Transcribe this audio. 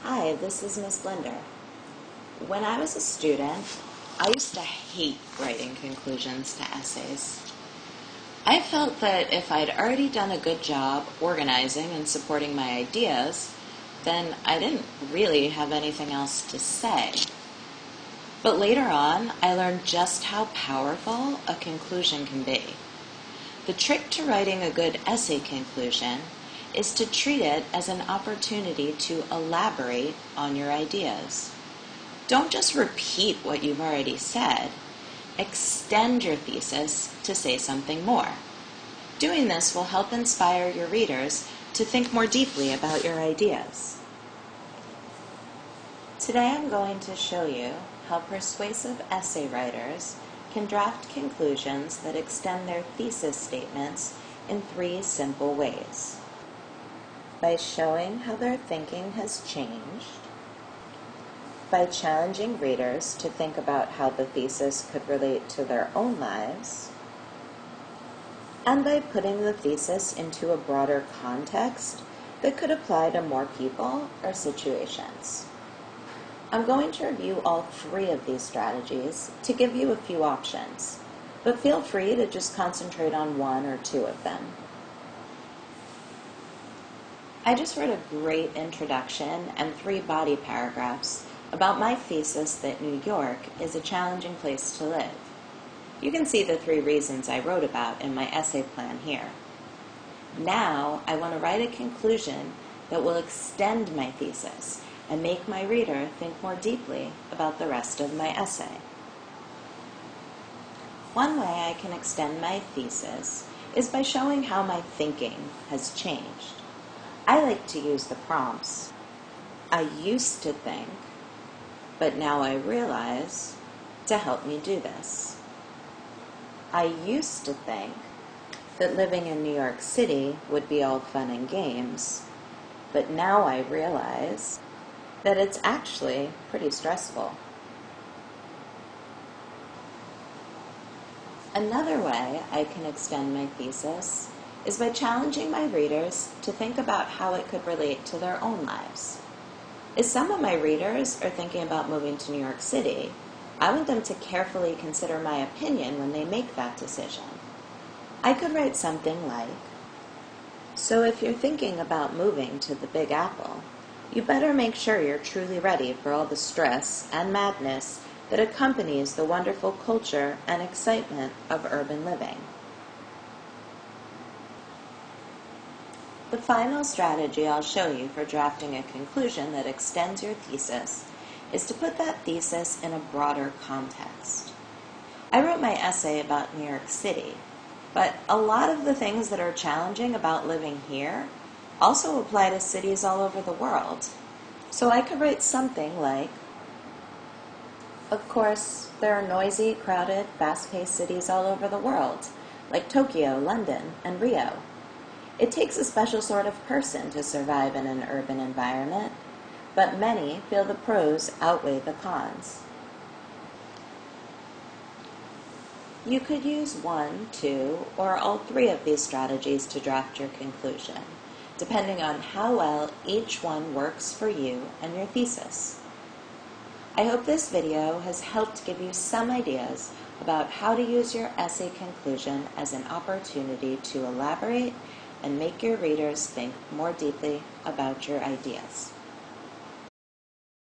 Hi, this is Miss Blender. When I was a student, I used to hate writing conclusions to essays. I felt that if I'd already done a good job organizing and supporting my ideas, then I didn't really have anything else to say. But later on, I learned just how powerful a conclusion can be. The trick to writing a good essay conclusion is to treat it as an opportunity to elaborate on your ideas. Don't just repeat what you've already said. Extend your thesis to say something more. Doing this will help inspire your readers to think more deeply about your ideas. Today I'm going to show you how persuasive essay writers can draft conclusions that extend their thesis statements in 3 simple ways. By showing how their thinking has changed, by challenging readers to think about how the thesis could relate to their own lives, and by putting the thesis into a broader context that could apply to more people or situations. I'm going to review all 3 of these strategies to give you a few options, but feel free to just concentrate on 1 or 2 of them. I just wrote a great introduction and 3 body paragraphs about my thesis that New York is a challenging place to live. You can see the 3 reasons I wrote about in my essay plan here. Now, I want to write a conclusion that will extend my thesis and make my reader think more deeply about the rest of my essay. One way I can extend my thesis is by showing how my thinking has changed. I like to use the prompts, "I used to think, but now I realize," to help me do this. I used to think that living in New York City would be all fun and games, but now I realize that it's actually pretty stressful. Another way I can extend my thesis is by challenging my readers to think about how it could relate to their own lives. If some of my readers are thinking about moving to New York City, I want them to carefully consider my opinion when they make that decision. I could write something like, "So if you're thinking about moving to the Big Apple, you better make sure you're truly ready for all the stress and madness that accompanies the wonderful culture and excitement of urban living." The final strategy I'll show you for drafting a conclusion that extends your thesis is to put that thesis in a broader context. I wrote my essay about New York City, but a lot of the things that are challenging about living here also apply to cities all over the world. So I could write something like, "Of course, there are noisy, crowded, fast-paced cities all over the world, like Tokyo, London, and Rio. It takes a special sort of person to survive in an urban environment, but many feel the pros outweigh the cons." You could use 1, 2, or all 3 of these strategies to draft your conclusion, depending on how well each one works for you and your thesis. I hope this video has helped give you some ideas about how to use your essay conclusion as an opportunity to elaborate and make your readers think more deeply about your ideas.